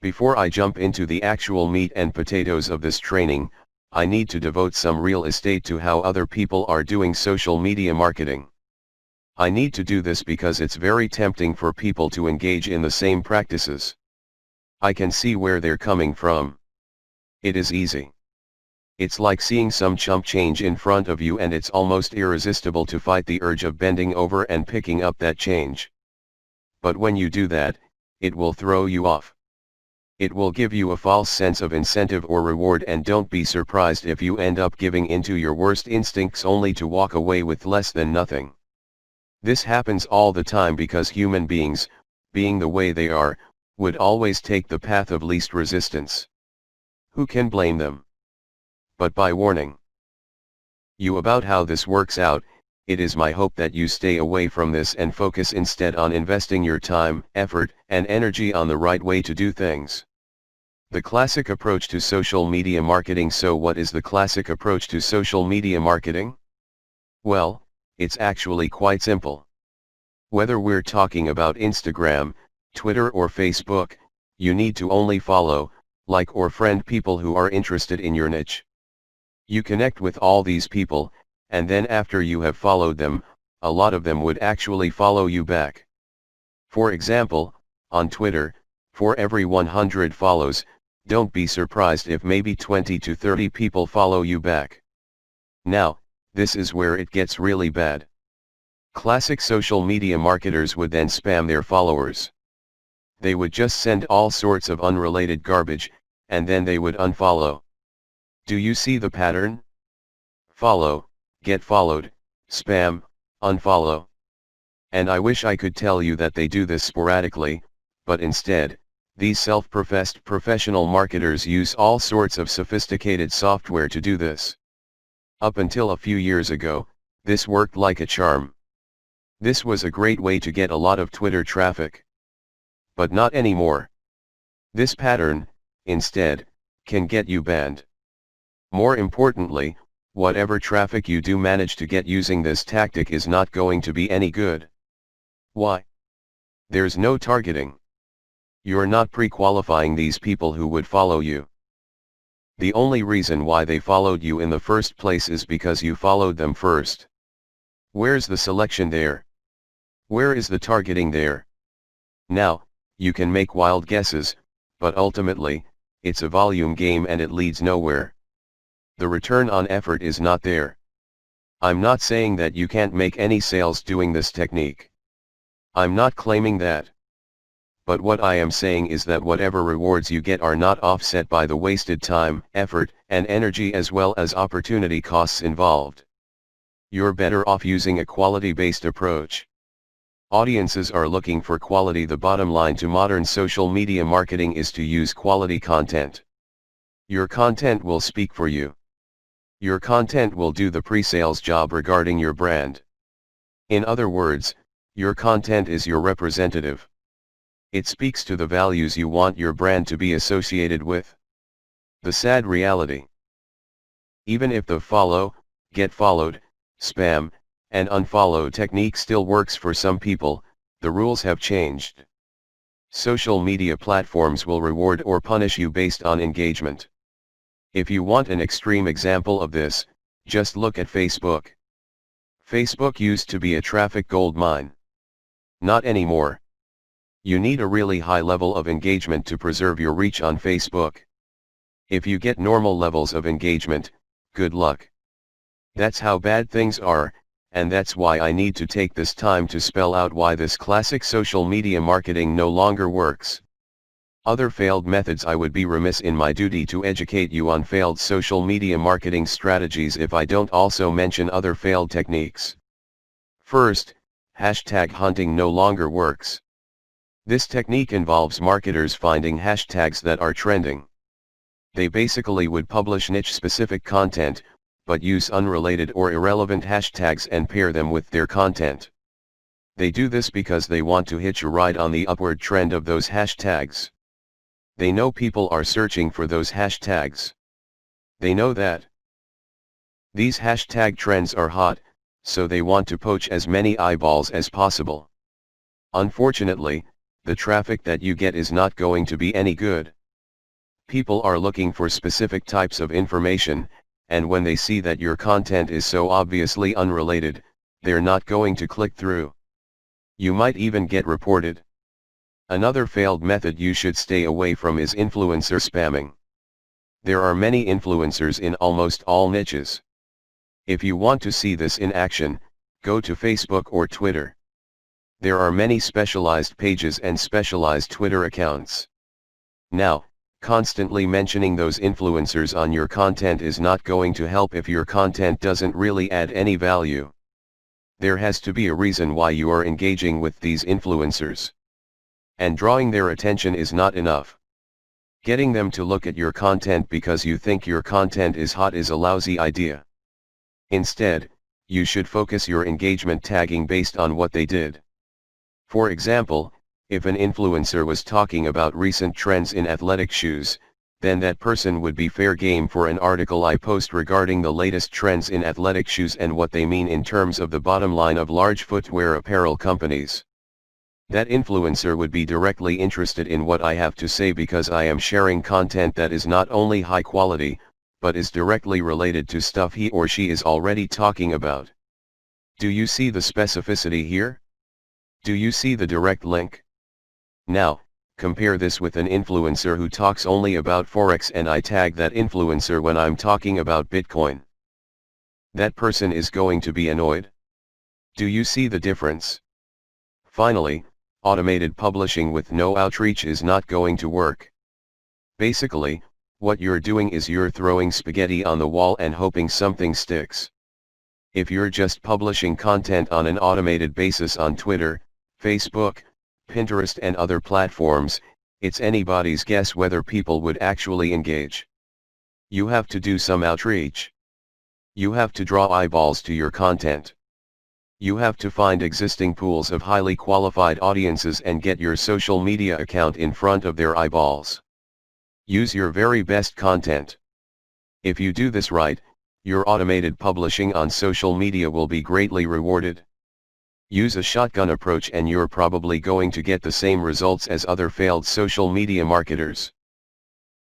Before I jump into the actual meat and potatoes of this training, I need to devote some real estate to how other people are doing social media marketing. I need to do this because it's very tempting for people to engage in the same practices. I can see where they're coming from. It is easy. It's like seeing some chump change in front of you and it's almost irresistible to fight the urge of bending over and picking up that change. But when you do that, it will throw you off. It will give you a false sense of incentive or reward, and don't be surprised if you end up giving into your worst instincts only to walk away with less than nothing. This happens all the time because human beings, being the way they are, would always take the path of least resistance. Who can blame them? But by warning you about how this works out, it is my hope that you stay away from this and focus instead on investing your time, effort, and energy on the right way to do things. The classic approach to social media marketing. So what is the classic approach to social media marketing? Well, it's actually quite simple. Whether we're talking about Instagram, Twitter or Facebook, you need to only follow, like or friend people who are interested in your niche. You connect with all these people, and then after you have followed them, a lot of them would actually follow you back. For example, on Twitter, for every 100 follows, don't be surprised if maybe 20 to 30 people follow you back. Now, this is where it gets really bad. Classic social media marketers would then spam their followers. They would just send all sorts of unrelated garbage, and then they would unfollow. Do you see the pattern? Follow, get followed, spam, unfollow. And I wish I could tell you that they do this sporadically, but instead, these self-professed professional marketers use all sorts of sophisticated software to do this. Up until a few years ago, this worked like a charm. This was a great way to get a lot of Twitter traffic. But not anymore. This pattern, instead, can get you banned. More importantly, whatever traffic you do manage to get using this tactic is not going to be any good. Why? There's no targeting. You're not pre-qualifying these people who would follow you. The only reason why they followed you in the first place is because you followed them first. Where's the selection there? Where is the targeting there? Now, you can make wild guesses, but ultimately, it's a volume game and it leads nowhere. The return on effort is not there. I'm not saying that you can't make any sales doing this technique. I'm not claiming that. But what I am saying is that whatever rewards you get are not offset by the wasted time, effort, and energy as well as opportunity costs involved. You're better off using a quality-based approach. Audiences are looking for quality. The bottom line to modern social media marketing is to use quality content. Your content will speak for you. Your content will do the pre-sales job regarding your brand. In other words, your content is your representative. It speaks to the values you want your brand to be associated with. The sad reality. Even if the follow, get followed, spam, and unfollow technique still works for some people, the rules have changed. Social media platforms will reward or punish you based on engagement. If you want an extreme example of this, just look at Facebook. Facebook used to be a traffic gold mine. Not anymore. You need a really high level of engagement to preserve your reach on Facebook. If you get normal levels of engagement, good luck. That's how bad things are, and that's why I need to take this time to spell out why this classic social media marketing no longer works. Other failed methods. I would be remiss in my duty to educate you on failed social media marketing strategies if I don't also mention other failed techniques. First, hashtag hunting no longer works. This technique involves marketers finding hashtags that are trending. They basically would publish niche-specific content, but use unrelated or irrelevant hashtags and pair them with their content. They do this because they want to hitch a ride on the upward trend of those hashtags. They know people are searching for those hashtags. They know that these hashtag trends are hot, so they want to poach as many eyeballs as possible. Unfortunately, the traffic that you get is not going to be any good. People are looking for specific types of information, and when they see that your content is so obviously unrelated, they're not going to click through. You might even get reported. Another failed method you should stay away from is influencer spamming. There are many influencers in almost all niches. If you want to see this in action, go to Facebook or Twitter. There are many specialized pages and specialized Twitter accounts. Now, constantly mentioning those influencers on your content is not going to help if your content doesn't really add any value. There has to be a reason why you are engaging with these influencers. And drawing their attention is not enough. Getting them to look at your content because you think your content is hot is a lousy idea. Instead, you should focus your engagement tagging based on what they did. For example, if an influencer was talking about recent trends in athletic shoes, then that person would be fair game for an article I post regarding the latest trends in athletic shoes and what they mean in terms of the bottom line of large footwear apparel companies. That influencer would be directly interested in what I have to say because I am sharing content that is not only high quality, but is directly related to stuff he or she is already talking about. Do you see the specificity here? Do you see the direct link? Now, compare this with an influencer who talks only about Forex and I tag that influencer when I'm talking about Bitcoin. That person is going to be annoyed. Do you see the difference? Finally, automated publishing with no outreach is not going to work. Basically, what you're doing is you're throwing spaghetti on the wall and hoping something sticks. If you're just publishing content on an automated basis on Twitter, Facebook, Pinterest and other platforms, it's anybody's guess whether people would actually engage. You have to do some outreach. You have to draw eyeballs to your content. You have to find existing pools of highly qualified audiences and get your social media account in front of their eyeballs. Use your very best content. If you do this right, your automated publishing on social media will be greatly rewarded. Use a shotgun approach and you're probably going to get the same results as other failed social media marketers.